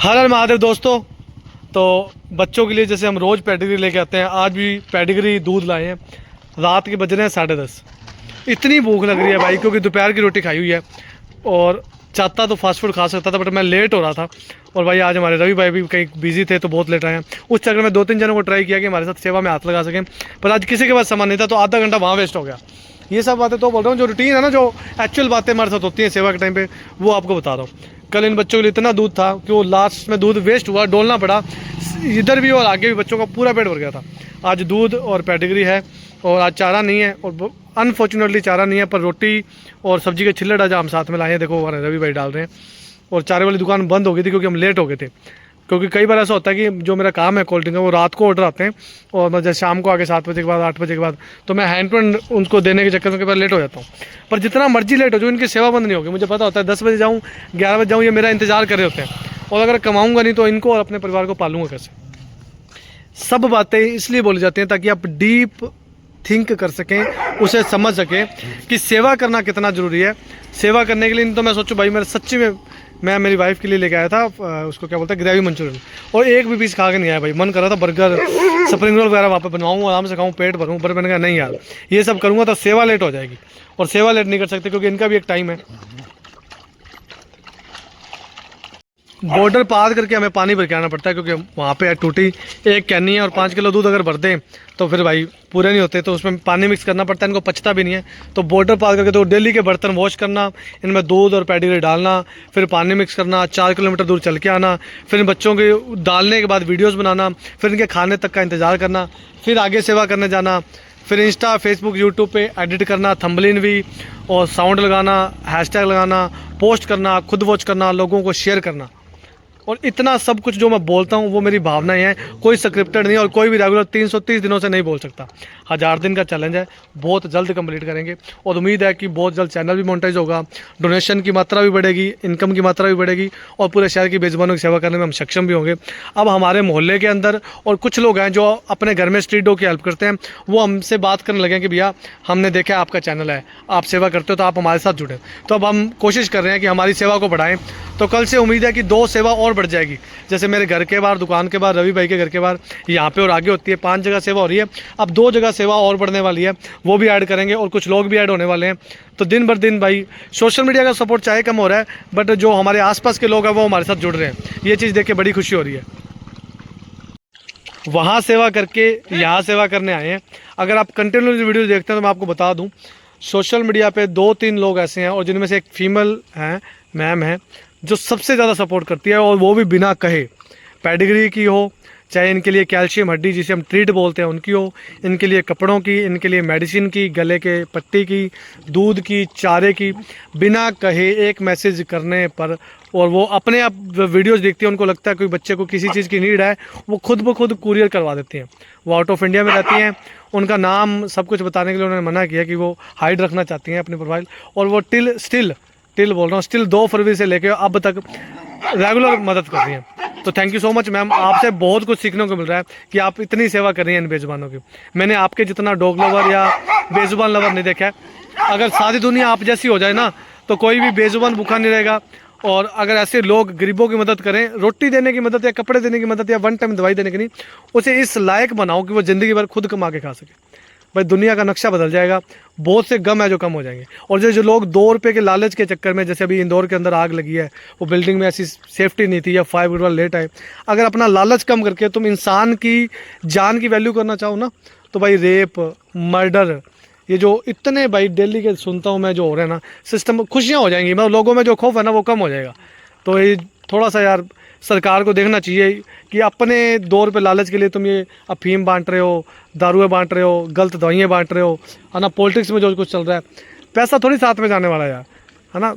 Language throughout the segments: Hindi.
हर हर महादेव दोस्तों। तो बच्चों के लिए जैसे हम रोज़ पेडिग्री लेके आते हैं, आज भी पेडिग्री दूध लाए हैं। रात के बज रहे हैं 10:30। इतनी भूख लग रही है भाई, क्योंकि दोपहर की रोटी खाई हुई है और चाहता तो फास्ट फूड खा सकता था, बट मैं लेट हो रहा था। और भाई आज हमारे रवि भाई भी कहीं बिजी थे तो बहुत लेट आए हैं। उस चक्कर में 2-3 जनों को ट्राई किया कि हमारे साथ सेवा में हाथ लगा सकें, पर आज किसी के पास सामान नहीं था, तो आधा घंटा वहाँ वेस्ट हो गया। ये सब बातें तो बोल रहा हूँ, जो रूटीन है ना, जो एक्चुअल बातें हमारे साथ होती हैं सेवा के टाइम पे, वो आपको बता रहा हूँ। कल इन बच्चों के लिए इतना दूध था कि वो लास्ट में दूध वेस्ट हुआ, डोलना पड़ा इधर भी और आगे भी, बच्चों का पूरा पेट भर गया था। आज दूध और पेडिग्री है और आज चारा नहीं है, और अनफॉर्चुनेटली चारा नहीं है, पर रोटी और सब्जी के छिल्लड़ आज हम साथ में लाए हैं। देखो हमारे रवि भाई डाल रहे हैं। और चारे वाली दुकान बंद हो गई थी क्योंकि हम लेट हो गए थे, क्योंकि कई बार ऐसा होता है कि जो मेरा काम है कोल्ड ड्रिंक का, वो रात को ऑर्डर आते हैं और मैं जैसे शाम को आके 7 बजे के बाद 8 बजे के बाद, तो मैं हैंड टू हैंड उनको देने के चक्कर में कई बार लेट हो जाता हूँ। पर जितना मर्जी लेट हो जाओ, इनकी सेवा बंद नहीं होगी। मुझे पता होता है 10 बजे जाऊँ 11 बजे जाऊँ, ये मेरा इंतजार कर रहे होते हैं। और अगर कमाऊँगा नहीं तो इनको और अपने परिवार को पालूंगा कैसे। सब बातें इसलिए बोली जाती हैं ताकि आप डीप थिंक कर सकें, उसे समझ सकें कि सेवा करना कितना ज़रूरी है। सेवा करने के लिए तो मैं सोचूं भाई, मेरे सच्ची में मैं मेरी वाइफ के लिए लेके आया था उसको क्या बोलते हैं, ग्रेवी मंचूरियन, और एक भी पीस खा के नहीं आया भाई। मन कर रहा था बर्गर स्प्रिंग रोल वगैरह वहाँ पर बनवाऊँ, आराम से खाऊँ, पेट भरूँ, पर मैंने कहा नहीं यार, ये सब करूँगा तो सेवा लेट हो जाएगी, और सेवा लेट नहीं कर सकते क्योंकि इनका भी एक टाइम है। बॉर्डर पार करके हमें पानी भर के आना पड़ता है, क्योंकि वहाँ पे टूटी एक कैनी है और 5 किलो दूध अगर भर दें तो फिर भाई पूरे नहीं होते, तो उसमें पानी मिक्स करना पड़ता है। इनको पचता भी नहीं है, तो बॉर्डर पार करके तो डेली के बर्तन वॉश करना, इनमें दूध और पेडिग्री डालना, फिर पानी मिक्स करना, 4 किलोमीटर दूर चल के आना, फिर बच्चों के डालने के बाद वीडियोज़ बनाना, फिर इनके खाने तक का इंतज़ार करना, फिर आगे सेवा करने जाना, फिर इंस्टा फेसबुक यूट्यूब पे एडिट करना, थंबनेल भी, और साउंड लगाना, हैशटैग लगाना, पोस्ट करना, खुद वॉच करना, लोगों को शेयर करना। और इतना सब कुछ जो मैं बोलता हूँ वो मेरी भावनाएं हैं, कोई स्क्रिप्टेड नहीं, और कोई भी रेगुलर 330 दिनों से नहीं बोल सकता। 1000 दिन का चैलेंज है, बहुत जल्द कंप्लीट करेंगे, और उम्मीद है कि बहुत जल्द चैनल भी मोनेटाइज होगा, डोनेशन की मात्रा भी बढ़ेगी, इनकम की मात्रा भी बढ़ेगी, और पूरे शहर की बेजुबानों की सेवा करने में हम सक्षम भी होंगे। अब हमारे मोहल्ले के अंदर और कुछ लोग हैं जो अपने घर में स्ट्रीट डॉग की हेल्प करते हैं, वो हमसे बात करने लगे कि भैया हमने देखा आपका चैनल है, आप सेवा करते हो, तो आप हमारे साथ जुड़े। तो अब हम कोशिश कर रहे हैं कि हमारी सेवा को बढ़ाएं। तो कल से उम्मीद है कि 2 सेवा और बढ़ जाएगी, जैसे मेरे घर के बाहर, दुकान के बाहर, रवि भाई के घर के बाहर, यहाँ पे और आगे होती है। 5 जगह सेवा हो रही है, अब 2 जगह सेवा और बढ़ने वाली है, वो भी ऐड करेंगे, और कुछ लोग भी ऐड होने वाले हैं। तो दिन भर दिन भाई सोशल मीडिया का सपोर्ट चाहे कम हो रहा है, बट जो हमारे आसपास के लोग हैं वो हमारे साथ जुड़ रहे हैं। ये चीज़ देख के बड़ी खुशी हो रही है। वहाँ सेवा करके यहाँ सेवा करने आए हैं। अगर आप कंटिन्यूसली वीडियो देखते हैं तो मैं आपको बता दूँ, सोशल मीडिया पे 2-3 लोग ऐसे हैं, और जिनमें से एक फीमेल हैं, मैम है, जो सबसे ज़्यादा सपोर्ट करती है, और वो भी बिना कहे। पेडिग्री की हो, चाहे इनके लिए कैल्शियम हड्डी जिसे हम ट्रीट बोलते हैं उनकी हो, इनके लिए कपड़ों की, इनके लिए मेडिसिन की, गले के पट्टी की, दूध की, चारे की, बिना कहे एक मैसेज करने पर, और वो अपने आप वीडियोस देखती है, उनको लगता है कोई बच्चे को किसी चीज़ की नीड है, वो खुद ब खुद कुरियर करवा देती हैं। वो आउट ऑफ इंडिया में रहती हैं, उनका नाम सब कुछ बताने के लिए उन्होंने मना किया कि वो हाइड रखना चाहती हैं अपनी प्रोफाइल, और वो स्टिल बोल रहा हूँ, स्टिल 2 फरवरी से लेकर अब तक रेगुलर मदद कर रही हैं। तो thank you so much ma'am, आपसे बहुत कुछ सीखने को मिल रहा है कि आप इतनी सेवा कर रही हैं इन बेजुबानों की। मैंने आपके जितना डॉग लवर या बेजुबान लवर नहीं देखा है। अगर सारी दुनिया आप जैसी हो जाए ना, तो कोई भी बेजुबान भूखा नहीं रहेगा। और अगर ऐसे लोग गरीबों की मदद करें, रोटी देने की मदद या कपड़े देने की मदद या 1 टाइम दवाई देने की नहीं, उसे इस लायक बनाओ कि वो ज़िंदगी भर खुद कमा के खा सके। भाई दुनिया का नक्शा बदल जाएगा, बहुत से गम है जो कम हो जाएंगे। और जो लोग 2 रुपये के लालच के चक्कर में, जैसे अभी इंदौर के अंदर आग लगी है, वो बिल्डिंग में ऐसी सेफ्टी नहीं थी या 5 मिनट वाला लेट आए, अगर अपना लालच कम करके तुम इंसान की जान की वैल्यू करना चाहो ना, तो भाई रेप, मर्डर, ये जो इतने भाई डेली के सुनता हूँ मैं जो हो रहे हैं ना, सिस्टम खुशियाँ हो जाएंगी, मतलब लोगों में जो खौफ है ना वो कम हो जाएगा। तो ये थोड़ा सा यार सरकार को देखना चाहिए कि अपने 2 रुपये लालच के लिए तुम ये अफीम बांट रहे हो, दारुएँ बांट रहे हो, गलत दवाइयाँ बांट रहे हो, है ना। पॉलिटिक्स में जो कुछ चल रहा है, पैसा थोड़ी साथ में जाने वाला है यार, है ना।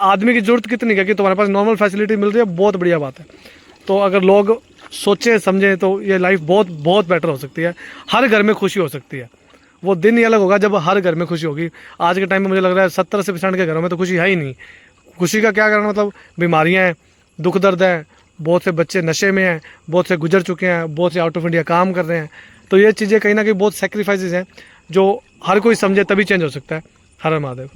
आदमी की ज़रूरत कितनी है कि तुम्हारे पास नॉर्मल फैसिलिटी मिल रही है, बहुत बढ़िया बात है। तो अगर लोग सोचें समझें तो ये लाइफ बहुत बहुत बेटर हो सकती है, हर घर में खुशी हो सकती है। वो दिन ही अलग होगा जब हर घर में खुशी होगी। आज के टाइम में मुझे लग रहा है 70% के घरों में तो खुशी है ही नहीं। खुशी का क्या कारण, मतलब बीमारियाँ हैं, दुख दर्द है, बहुत से बच्चे नशे में हैं, बहुत से गुजर चुके हैं, बहुत से आउट ऑफ इंडिया काम कर रहे हैं। तो ये चीज़ें कहीं ना कहीं बहुत सेक्रीफाइसेस हैं जो हर कोई समझे तभी चेंज हो सकता है। हर हर महादेव।